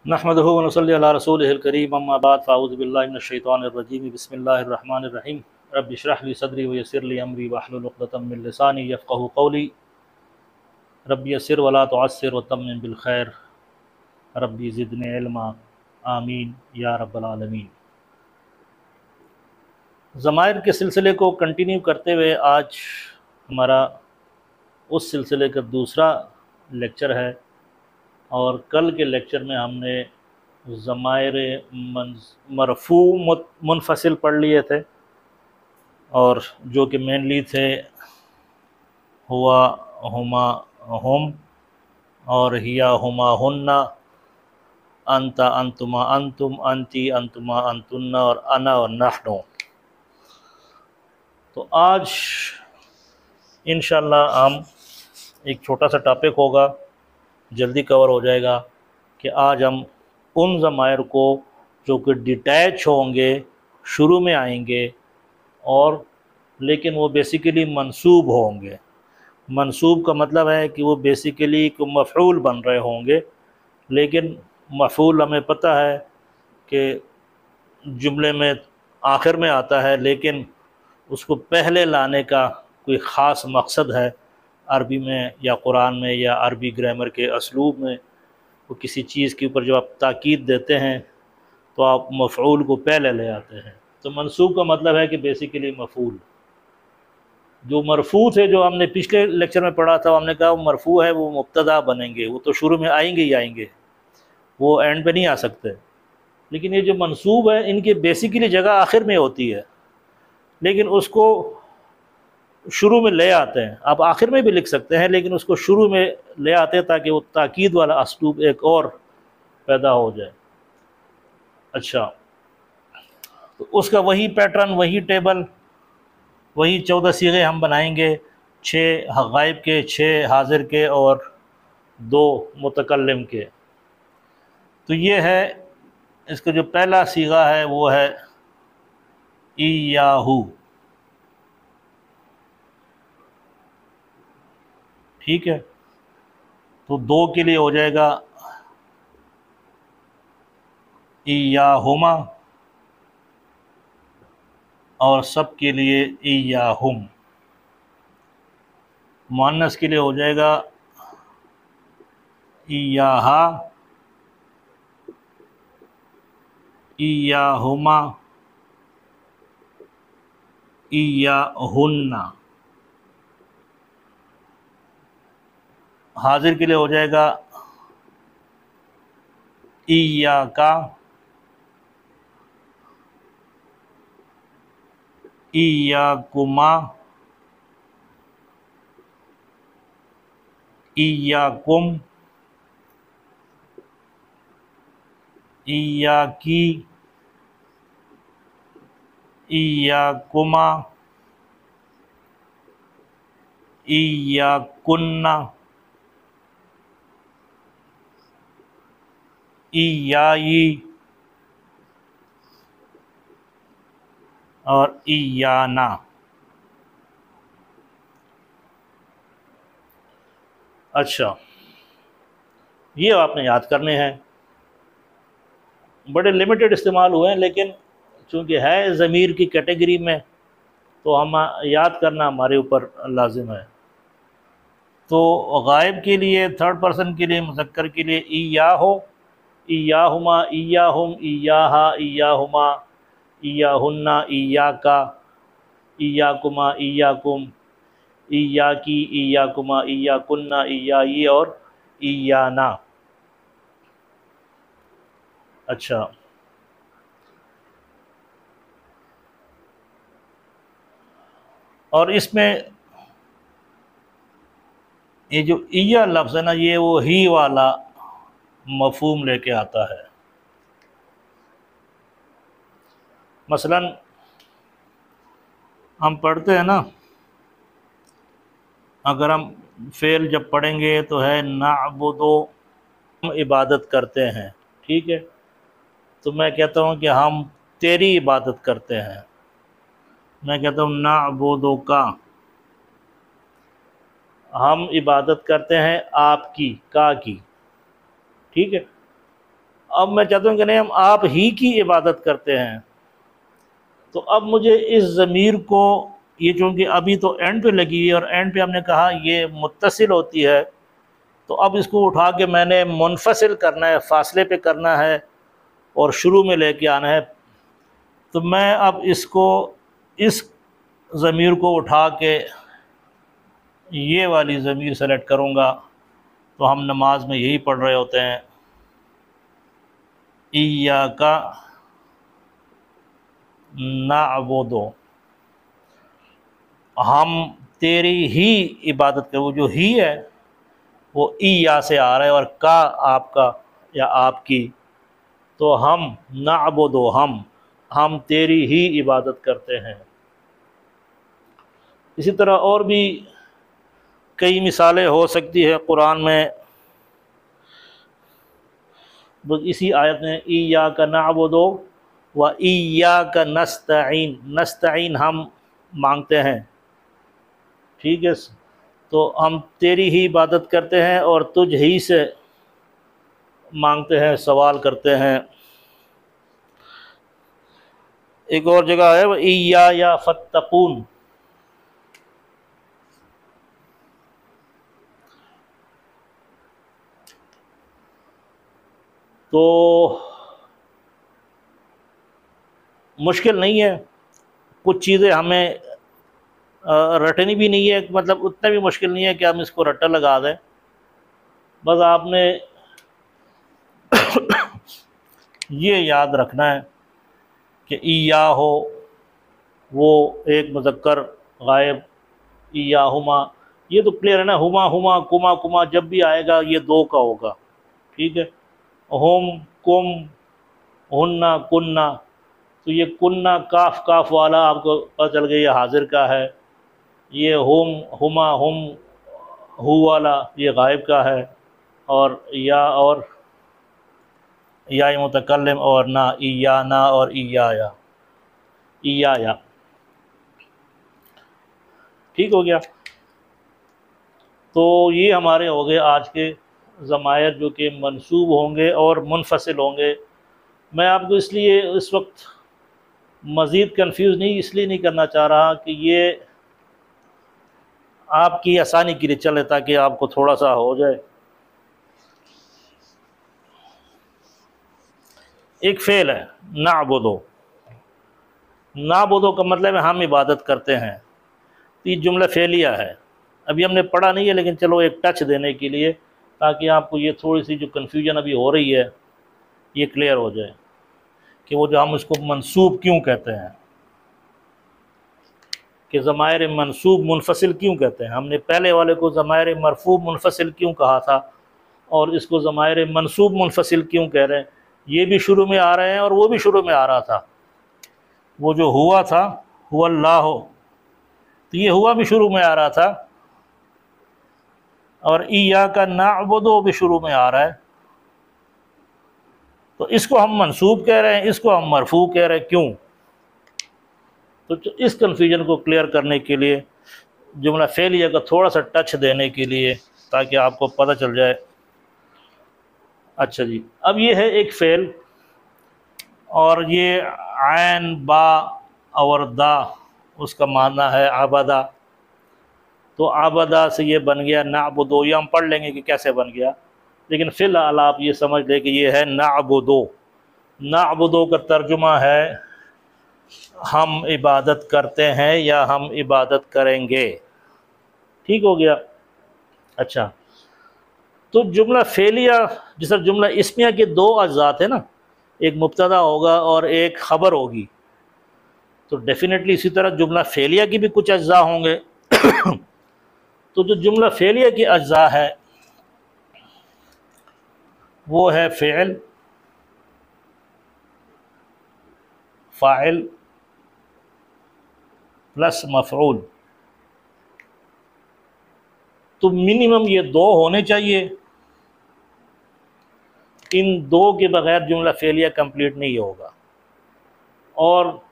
नहमदुहु व नसल्ली अला रसूलिहिल करीम अम्मा बाद फ़अऊज़ु बिल्लाहि मिनश शैतानिर रजीम बिस्मिल्लाहिर रहमानिर रहीम रब्बि इश्रह ली सदरी व यस्सिर ली अमरी वहलुल उक़दतम मिन लिसानी यफ़क़हू क़ौली रब्बि यस्सिर व ला तुअस्सिर व तम्मिम बिल खैर रब्बि ज़िदनी इल्मा आमीन या रब्बल आलमीन। ज़माइर के सिलसिले को कंटिन्यू करते हुए आज हमारा उस सिलसिले का दूसरा लेक्चर है और कल के लेक्चर में हमने ज़माइर मरफ़ू मुनफ़सिल पढ़ लिए थे और जो कि मेनली थे हुआ, हुमा, हुम और हिया, हुमा, हुन्ना, अंता, अंतुमा, अंतुम, अंती, अंतुमा, अंतुन्ना और अना और नहनु। तो आज इंशाअल्लाह हम एक छोटा सा टॉपिक होगा, जल्दी कवर हो जाएगा कि आज हम उन ज़माइर को जो कि डिटैच होंगे, शुरू में आएंगे और लेकिन वो बेसिकली मंसूब होंगे। मंसूब का मतलब है कि वो बेसिकली एक मफ़ऊल बन रहे होंगे, लेकिन मफ़ऊल हमें पता है कि जुमले में आखिर में आता है, लेकिन उसको पहले लाने का कोई ख़ास मकसद है अरबी में या कुरान में या अरबी ग्रामर के असलूब में। वो किसी चीज़ के ऊपर जब आप ताकीद देते हैं तो आप मफ़ऊल को पहले ले आते हैं। तो मंसूब का मतलब है कि बेसिकली मफ़ऊल। जो मरफ़ू थे, जो हमने पिछले लेक्चर में पढ़ा था, हमने कहा वो मरफ़ू है, वो मुब्तदा बनेंगे, वो तो शुरू में आएंगे ही आएंगे, वो एंड पे नहीं आ सकते। लेकिन ये जो मंसूब है, इनकी बेसिकली जगह आखिर में होती है, लेकिन उसको शुरू में ले आते हैं। आप आखिर में भी लिख सकते हैं, लेकिन उसको शुरू में ले आते हैं ताकि वो ताकीद वाला असलूब एक और पैदा हो जाए। अच्छा, तो उसका वही पैटर्न, वही टेबल, वही 14 सीगे हम बनाएंगे, 6 गायब के, 6 हाजिर के और 2 मुतकल्लिम के। तो ये है, इसका जो पहला सीगा है वो है इयाहू। ठीक है, तो 2 के लिए हो जाएगा इयाहुमा और सब के लिए इयाहुम। मुअन्नस के लिए हो जाएगा इयाहा, इयाहुमा, इयाहुन्ना। हाजिर के लिए हो जाएगा इयाका, इयाकुमा, इयाकुम, इयाकी, इयाकुमा, इयाकुन्ना, इयाई और इयाना। अच्छा, ये आपने याद करने हैं। बड़े लिमिटेड इस्तेमाल हुए हैं, लेकिन चूँकि है ज़मीर की कैटेगरी में तो हम याद करना हमारे ऊपर लाजिम है। तो गायब के लिए, थर्ड पर्सन के लिए, मुज़क्कर के लिए इयाहो, इयाहुमा, इयाहुम, इयाहा, इयाहुमा, इयाहुन्ना, इयाका, इयाकुमा, इयाकुम, इयाकी, इयाकुमा, इयाकुन्ना, इयाई और इयाना। अच्छा, और इसमें ये जो इया लफ्ज़ है ना, ये वो ही वाला मफ़हूम लेके आता है। मसलन हम पढ़ते हैं ना, अगर हम फ़ेल जब पढ़ेंगे तो है नअबुदु, हम इबादत करते हैं। ठीक है, तो मैं कहता हूँ कि हम तेरी इबादत करते हैं। मैं कहता हूँ नअबुदु का, हम इबादत करते हैं आपकी, का की। ठीक है, अब मैं चाहता हूँ कि नहीं, हम आप ही की इबादत करते हैं। तो अब मुझे इस ज़मीर को, ये चूँकि अभी तो एंड पे लगी हुई है और एंड पे हमने कहा ये मुत्तसिल होती है, तो अब इसको उठा के मैंने मुनफसिल करना है, फासले पे करना है और शुरू में लेके आना है। तो मैं अब इसको, इस ज़मीर को उठा के ये वाली ज़मीर सेलेक्ट करूँगा। तो हम नमाज में यही पढ़ रहे होते हैं, इय्याका नअबुदु, हम तेरी ही इबादत कर। वो जो ही है वो इया से आ रहा है और का आपका या आपकी। तो हम नअबुदु, हम तेरी ही इबादत करते हैं। इसी तरह और भी कई मिसालें हो सकती है कुरान में। बस इसी आयत में इय्याका नअबुदु व इय्याका नस्तईन, नस्तईन हम मांगते हैं, ठीक है। तो हम तेरी ही इबादत करते हैं और तुझ ही से मांगते हैं, सवाल करते हैं। एक और जगह है, वह इय्या फत्तकून। तो मुश्किल नहीं है, कुछ चीज़ें हमें रटनी भी नहीं है, मतलब उतना भी मुश्किल नहीं है कि हम इसको रट्टा लगा दें। बस आपने ये याद रखना है कि इया हो वो एक मुज़क्कर गायब, इयाहुमा ये तो क्लियर है ना, हुमा हुमा कुमा कुमा जब भी आएगा ये दो का होगा, ठीक है। हुम कुम हुन्ना कुन्ना, तो ये कुन्ना काफ काफ वाला आपको पता चल गया ये हाजिर का है। ये हुम हुमा हुम हु वाला ये गायब का है। और या मुतकल्लिम और ना, इया ना और इया, ठीक हो गया। तो ये हमारे हो गए आज के ज़मायर जो कि मंसूब होंगे और मुनफसिल होंगे। मैं आपको इसलिए इस वक्त मज़ीद कंफ्यूज नहीं इसलिए नहीं करना चाह रहा कि ये आपकी आसानी के लिए चले, ताकि आपको थोड़ा सा हो जाए। एक फ़ेल है नाबुदो, नाबुदो का मतलब है हम इबादत करते हैं। तो ये जुमला फ़ेलिया है, अभी हमने पढ़ा नहीं है, लेकिन चलो एक टच देने के लिए, ताकि आपको ये थोड़ी सी जो कन्फ्यूजन अभी हो रही है ये क्लियर हो जाए कि वो जो हम उसको मंसूब क्यों कहते हैं, कि ज़मायर मंसूब मुनफसिल क्यों कहते हैं। हमने पहले वाले को ज़मायर मरफूब मुनफसिल क्यों कहा था और इसको ज़मायर मंसूब मुनफसिल क्यों कह रहे हैं। ये भी शुरू में आ रहे हैं और वो भी शुरू में आ रहा था। वो जो हुआ था हुवल्लाह, तो ये हुआ भी शुरू में आ रहा था, और इय्याका नअबुदु भी शुरू में आ रहा है। तो इसको हम मंसूब कह रहे हैं, इसको हम मरफू कह रहे हैं, क्यों। तो इस कन्फ्यूजन को क्लियर करने के लिए, जुमला फ़ेलिया का थोड़ा सा टच देने के लिए, ताकि आपको पता चल जाए। अच्छा जी, अब ये है एक फ़ेल, और ये आन बा और दा उसका माना है आबदा। तो आबदा से ये बन गया नाबुदो। ये हम पढ़ लेंगे कि कैसे बन गया, लेकिन फ़िलहाल आप ये समझ लें कि ये है नाबुदो। नाबुदो का तर्जुमा है हम इबादत करते हैं या हम इबादत करेंगे, ठीक हो गया। अच्छा, तो जुमला फ़ेलिया, जिस तरह जुमला इस्मिया के दो अज्जात है ना, एक मुब्तदा होगा और एक ख़बर होगी, तो डेफिनेटली इसी तरह जुमला फ़ेलिया की भी कुछ अज्जा होंगे। तो जो जुमला फ़ेलिया के अज्जा है वो है फ़िल, फ़ाइल प्लस मफ़ऊल। तो मिनिमम ये दो होने चाहिए, इन दो के बगैर जुमला फ़ेलिया कंप्लीट नहीं होगा। और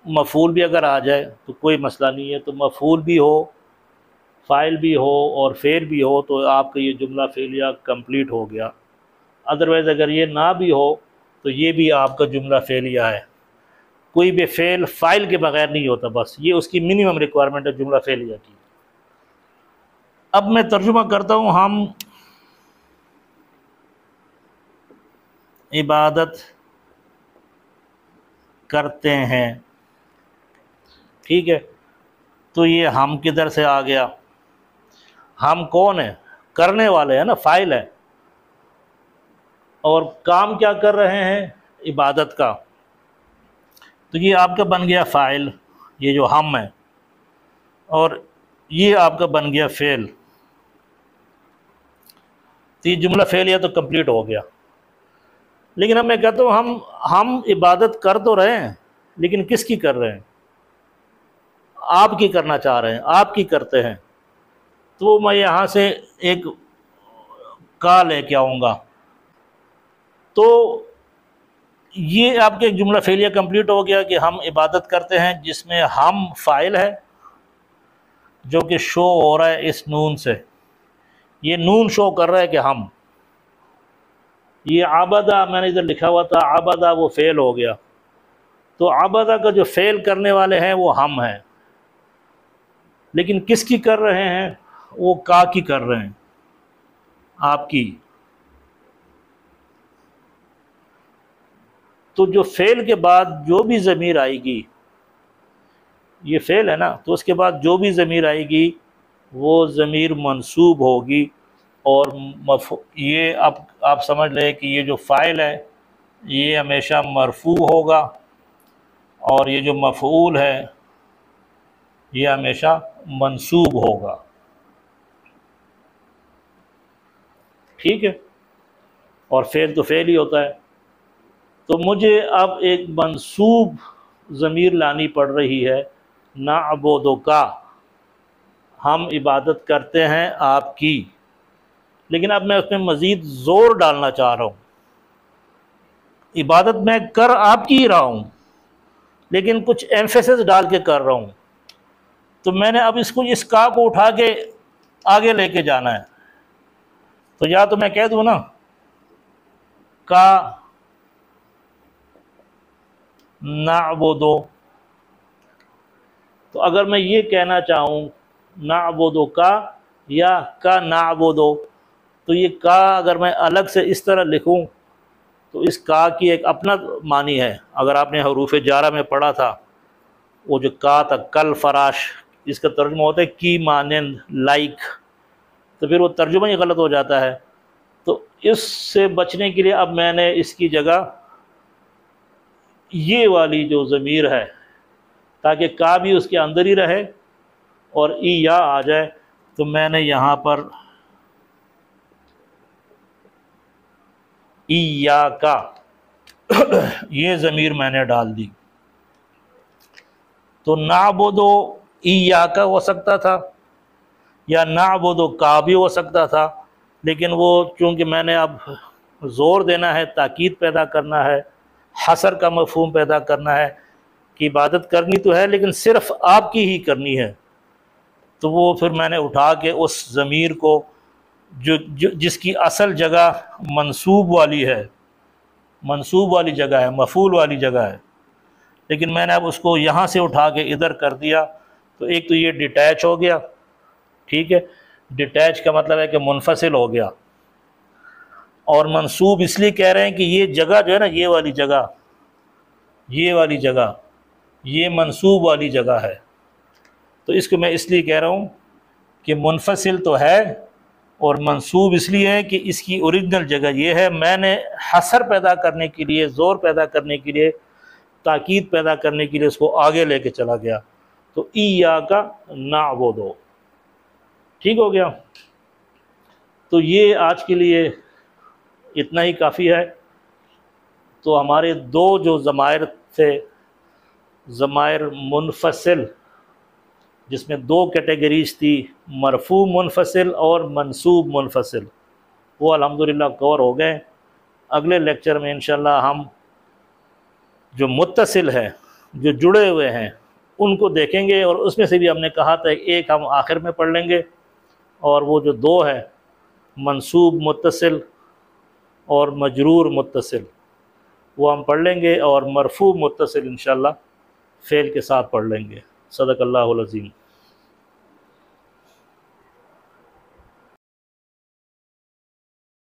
मफ़ूल भी अगर आ जाए तो कोई मसला नहीं है, तो मफ़ूल भी हो, फ़ाइल भी हो और फ़ेल भी हो, तो आपका ये जुमला फ़ेलिया कंप्लीट हो गया। अदरवाइज़ अगर ये ना भी हो तो ये भी आपका जुमला फ़ेलिया है। कोई भी फ़ेल फ़ाइल के बगैर नहीं होता, बस ये उसकी मिनिमम रिक्वायरमेंट है जुमला फ़ेलिया की। अब मैं तर्जुमा करता हूँ। हम इबादत करते हैं, ठीक है। तो ये हम किधर से आ गया? हम कौन है? करने वाले हैं ना, फ़ाइल है। और काम क्या कर रहे हैं? इबादत का। तो ये आपका बन गया फ़ाइल, ये जो हम है, और ये आपका बन गया फ़ेल। तो ये जुमला फ़ेलिया तो कंप्लीट हो गया। लेकिन अब मैं कहता हूँ हम इबादत कर तो रहे हैं, लेकिन किसकी कर रहे हैं? आपकी करना चाह रहे हैं, आपकी करते हैं। तो मैं यहाँ से एक का लेके आऊँगा, तो ये आपके एक जुमला फ़ेलिया कंप्लीट हो गया कि हम इबादत करते हैं, जिसमें हम फ़ाइल है जो कि शो हो रहा है इस नून से। ये नून शो कर रहा है कि हम। ये आबदा मैंने इधर लिखा हुआ था, आबदा वो फ़ेल हो गया। तो आबदा का जो फ़ेल करने वाले हैं वो हम हैं, लेकिन किसकी कर रहे हैं? वो का की कर रहे हैं, आपकी। तो जो फ़ेल के बाद जो भी ज़मीर आएगी, ये फ़ेल है ना, तो उसके बाद जो भी ज़मीर आएगी वो ज़मीर मंसूब होगी। और ये आप समझ लें कि ये जो फ़ाइल है ये हमेशा मरफू होगा, और ये जो मफ़ऊल है ये हमेशा मंसूब होगा, ठीक है। और फ़ेल तो फ़ेल ही होता है। तो मुझे अब एक मंसूब ज़मीर लानी पड़ रही है, नाअबुदु का, हम इबादत करते हैं आपकी। लेकिन अब मैं उसमें मज़ीद ज़ोर डालना चाह रहा हूँ। इबादत मैं कर आपकी ही रहा हूँ, लेकिन कुछ एम्फेसिस डाल के कर रहा हूँ। तो मैंने अब इस का को उठा के आगे लेके जाना है। तो या तो मैं कह दूँ ना, का नाअबुदु। तो अगर मैं ये कहना चाहूँ नाअबुदु का या का नाअबुदु, तो ये का अगर मैं अलग से इस तरह लिखूँ तो इस का की एक अपना मानी है। अगर आपने हरूफ जारा में पढ़ा था, वो जो का था, कल फराश, इसका तर्जुमा होता है की मानंद, लाइक। तो फिर वो तर्जुमा ही गलत हो जाता है। तो इससे बचने के लिए अब मैंने इसकी जगह ये वाली जो ज़मीर है, ताकि का भी उसके अंदर ही रहे और ई या आ जाए, तो मैंने यहाँ पर ई या का ये ज़मीर मैंने डाल दी। तो नाअबुदु ई या का हो सकता था, या नाअबुदु का भी हो सकता था। लेकिन वो चूँकि मैंने अब ज़ोर देना है, ताकीद पैदा करना है, हसर का मफ़हूम पैदा करना है कि इबादत करनी तो है लेकिन सिर्फ़ आपकी ही करनी है, तो वो फिर मैंने उठा के उस ज़मीर को जो जिसकी असल जगह मंसूब वाली है, मंसूब वाली जगह है, मफ़ूल वाली जगह है, लेकिन मैंने अब उसको यहाँ से उठा के इधर कर दिया। तो एक तो ये डिटैच हो गया, ठीक है। डिटैच का मतलब है कि मुनफसिल हो गया। और मंसूब इसलिए कह रहे हैं कि ये जगह जो है ना, ये वाली जगह, ये वाली जगह, ये मंसूब वाली जगह है। तो इसको मैं इसलिए कह रहा हूँ कि मुनफसिल तो है और मंसूब इसलिए है कि इसकी ओरिजिनल जगह ये है। मैंने हसर पैदा करने के लिए, ज़ोर पैदा करने के लिए, ताकीद पैदा करने के लिए उसको आगे लेके चला गया। तो इय्या का नाअबुदु, ठीक हो गया। तो ये आज के लिए इतना ही काफ़ी है। तो हमारे दो जो ज़मायर थे, ज़मायर मुनफसिल, जिसमें दो कैटेगरीज थी, मरफू मुनफसिल और मंसूब मुनफसिल, वो अल्हम्दुलिल्लाह कवर हो गए। अगले लेक्चर में इंशाल्लाह हम जो मुत्तसिल है, जो जुड़े हुए हैं, उनको देखेंगे। और उसमें से भी हमने कहा था एक हम आखिर में पढ़ लेंगे, और वो जो दो है, मंसूब मुत्तसिल और मजरूर मुत्तसिल वो हम पढ़ लेंगे, और मरफू मुत्तसिल इंशाअल्लाह फ़ेल के साथ पढ़ लेंगे। सदक़ल्लाहुल अज़ीम।